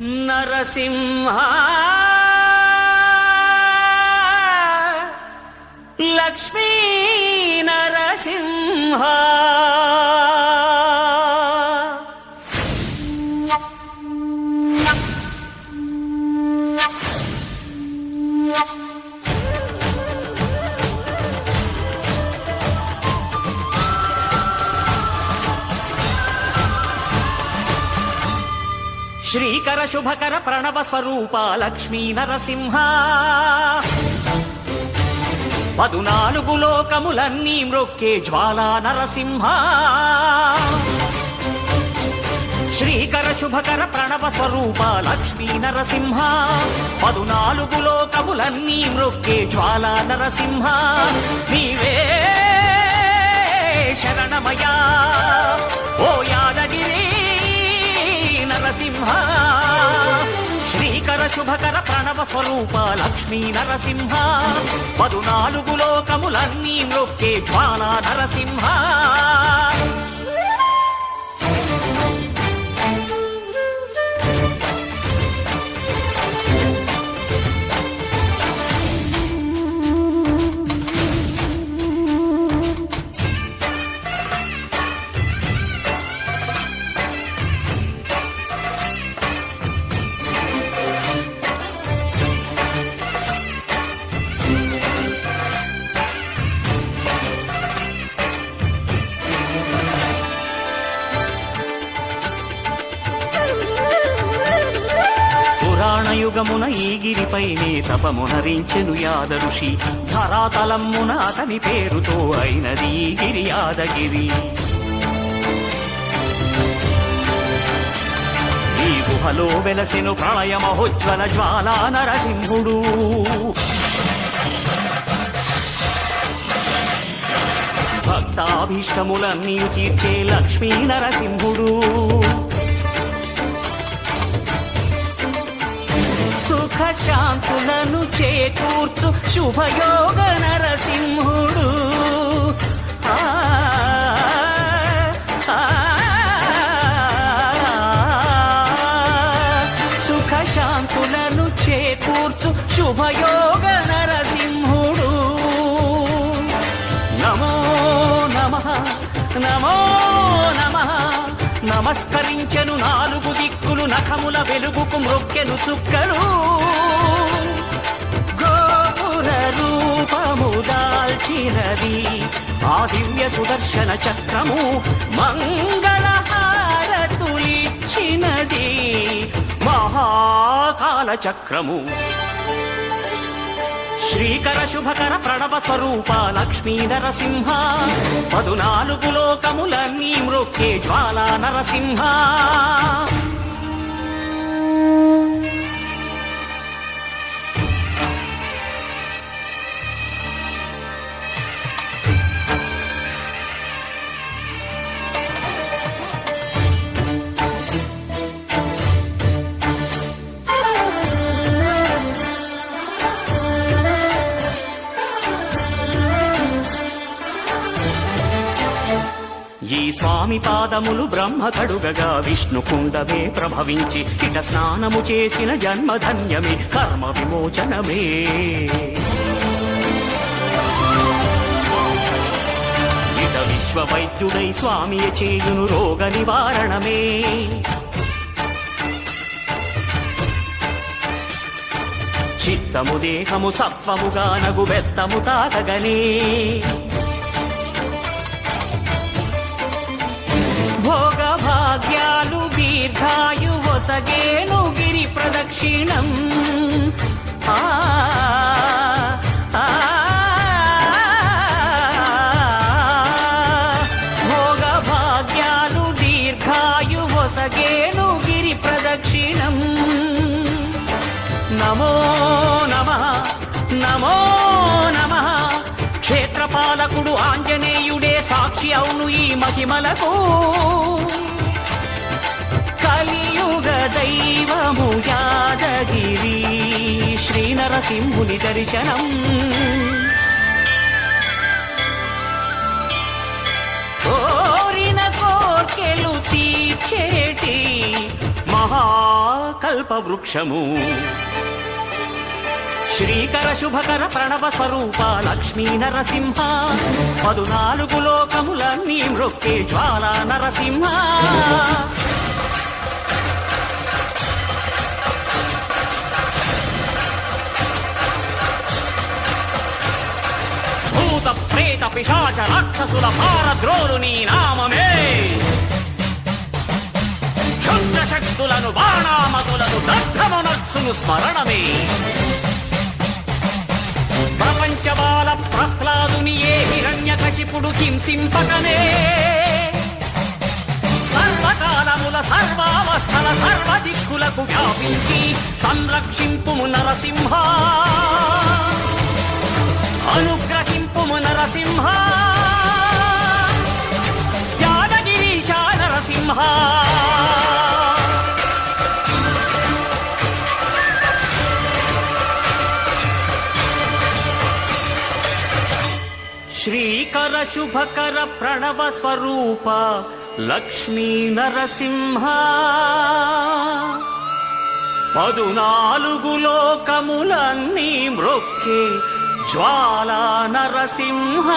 నరసింహ లక్ష్మీ నరసింహ శ్రీకర శుభకర ప్రణవ స్వరూప లక్ష్మీ నరసింహ 14 లోకములన్నీ మ్రొక్కే జ్వాలా నరసింహ శ్రీకర శుభకర ప్రణవ స్వరూప లక్ష్మీ నరసింహ 14 లోకములన్నీ మ్రొక్కే జ్వాలా నరసింహ నీవే శరణమయా ఓ యాదగిరి నరసింహ శ్రీకర శుభకర ప్రణవ స్వరూప లక్ష్మీ నరసింహ 14 లోకములన్నీ మ్రొక్కే జ్వాలా నరసింహ యుగమున ఈ గిరిపైనే తపమునరించెను యాద ఋషి ధరాతలమ్మున అతని పేరుతో అయినది ఈ గిరి యాదగిరి ఈ గుహలో వెలసెను ప్రళయ మహోజ్వల జ్వాలా నరసింహుడు భక్తాభీష్టములన్నీ తీర్చే లక్ష్మీ నరసింహుడు సుఖ శాంతులను చేకూర్చు శుభయోగ నరసింహుడు సుఖ శాంతులను చేకూర్చు శుభయోగ నరసింహుడు నమో నమః నమో నమః నమస్కరించెను 4 దిక్కులు నఖముల వెలుగుకు మ్రొక్కెను చుక్కలు గోపుర రూపము దాల్చినది ఆ దివ్య సుదర్శన చక్రము మంగళహారతులిచ్చినది మహాకాల చక్రము శ్రీకర శుభకర ప్రణవ స్వరూప లక్ష్మీ నరసింహ 14 లోకములన్నీ మ్రొక్కే జ్వాలా నరసింహ ఈ స్వామి పాదములు బ్రహ్మ కడుగగా విష్ణు కుండమే ప్రభవించి ఇట స్నానము చేసిన జన్మధన్యమే కర్మ విమోచనమే ఇట విశ్వవైద్యుడై స్వామియ చేయును రోగ నివారణమే చిత్తము దేహము సత్వముగా నగు బెత్తము తాగగనే భోగ భాగ్యాలు దీర్ఘాయు వసగేను గిరి ప్రదక్షిణం భోగ భాగ్యాలు దీర్ఘాయు వసగేను గిరి ప్రదక్షిణం నమో నమః నమో నమః క్షేత్రపాలకుడు ఆంజనేయుడే సాక్షి అవును ఈ మహిమలకు కలియుగ దైవము యాదగిరి శ్రీ నరసింహుని దర్శనం కోరిన కోర్కెలు తీర్చేటి మా మహాకల్పవృక్షము శ్రీకర శుభకర ప్రణవ స్వరూప లక్ష్మీ నరసింహ 14 లోకములన్నీ మ్రొక్కే జ్వాలా నరసింహ భూత ప్రేత పిశాచ రాక్షసుల భారద్రోలు నీ నామమే క్షుద్ర శక్తులను బాణామతులను దగ్ధమునర్చును స్మరణమే ప్రపంచబాల ప్రహ్లాదుని ఏ హిరణ్యకశిపుడు హింసింపకనే సర్వకాలముల సర్వావస్థల సర్వదిక్కులకు వ్యాపించి సంరక్షింపుము నరసింహ అనుగ్రహింపుము నరసింహ యాదగిరీశ నరసింహ శ్రీకర శుభకర ప్రణవ స్వరూప లక్ష్మీ నరసింహ 14 లోకములన్నీ మ్రొక్కే జ్వాలా నరసింహ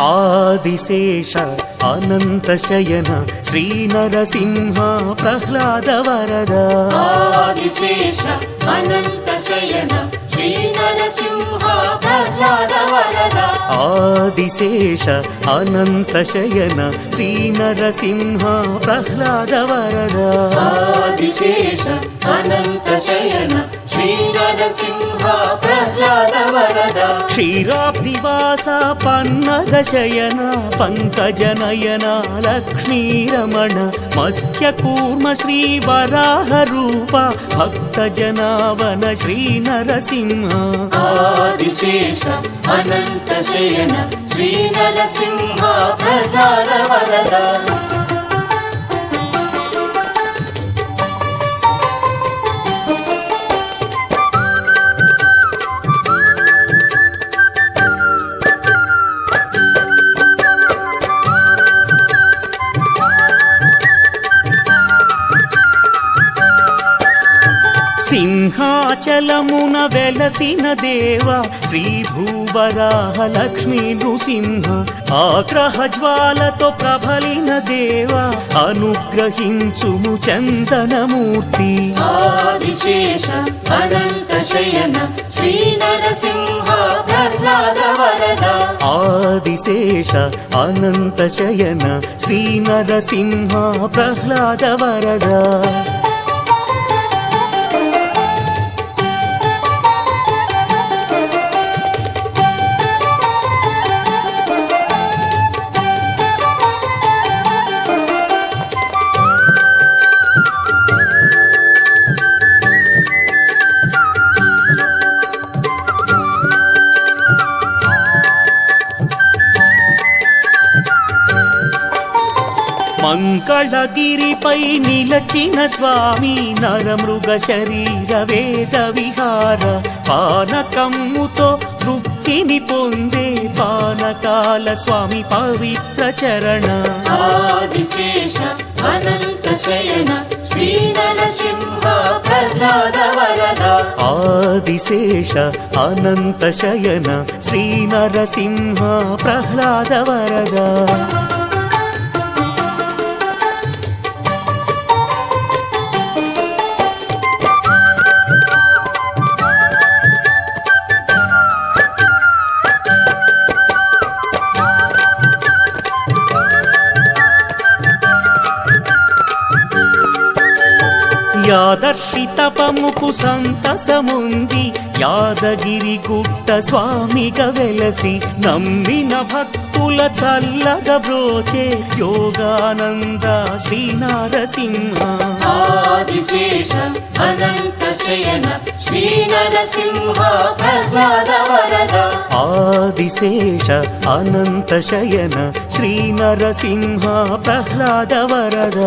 ఆదిశేష అనంత శయన శ్రీ నరసింహ ప్రహ్లాద వరద ఆదిశేష అనంత శయన శ్రీ నరసింహ ప్రహ్లాద వరద ఆదిశేష అనంత శయన శ్రీ నరసింహ ప్రహ్లాద వరద ఆదిశేష అనంత శయన శ్రీ నరసింహ ప్రహ్లాద వరద క్షీరాబ్దివాస పన్నగ శయన పంకజనయన లక్ష్మీరమణ మత్స్యకూర్మ శ్రీ వరాహ రూప భక్త జనావన శ్రీ నరసింహ ఆదిశేష అనంత శయన శ్రీ నరసింహ ప్రహ్లాద వరద సింహాచలమున వెలసిన దేవ శ్రీ భూవరాహ లక్ష్మీ నృసింహ ఆగ్రహ జ్వాలతో ప్రబలిన దేవ అనుగ్రహించుము చందనమూర్తి ఆదిశేష అనంత శయన శ్రీ నరసింహ ప్రహ్లాద వరద ఆదిశేష అనంత శయన శ్రీ నరసింహ ప్రహ్లాద వరద మంగళగిరిపై నిలచిన స్వామి నరమృగ శరీర వేద విహార పానకమ్ముతో తృప్తిని పొందే పానకాల స్వామి పవిత్ర చరణ ఆదిశేష అనంత శయన శ్రీ నరసింహ ప్రహ్లాద వరద ఆదిశేష అనంత శయన శ్రీ నరసింహ ప్రహ్లాద వరద యాదర్శి తపముకు సంతసముంది యాదగిరి గుట్ట స్వామిగా వెలసి నమ్మిన భక్తుల చల్లగా బ్రోచే యోగానంద శ్రీ నరసింహ ఆదిశేష అనంత శయన శ్రీ నరసింహ ప్రహ్లాద వరద ఆదిశేష అనంత శయన శ్రీ నరసింహ ప్రహ్లాద వరద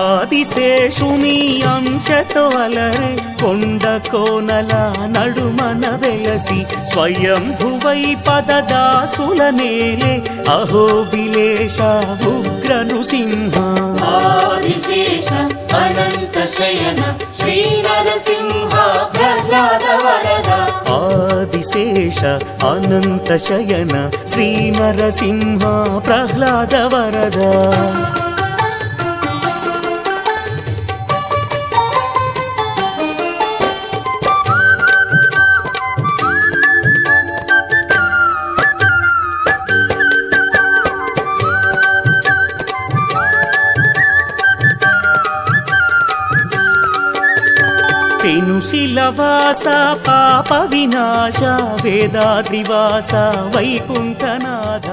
ఆదిశేషుని అంశతో అలరే కొండ కోనల నడుమన వెలసి స్వయంభువై పదదాసుల నేలే అహోబిలేశ ఉగ్ర నృసింహ ఆదిశేష అనంత శయన శ్రీ నరసింహ ప్రహ్లాద వరద ఆదిశేష అనంత శయన శ్రీ నరసింహ ప్రహ్లాద వరద పెనుశిలవాస పాప వినాశ వేదాద్రివాస వైకుంఠనాథ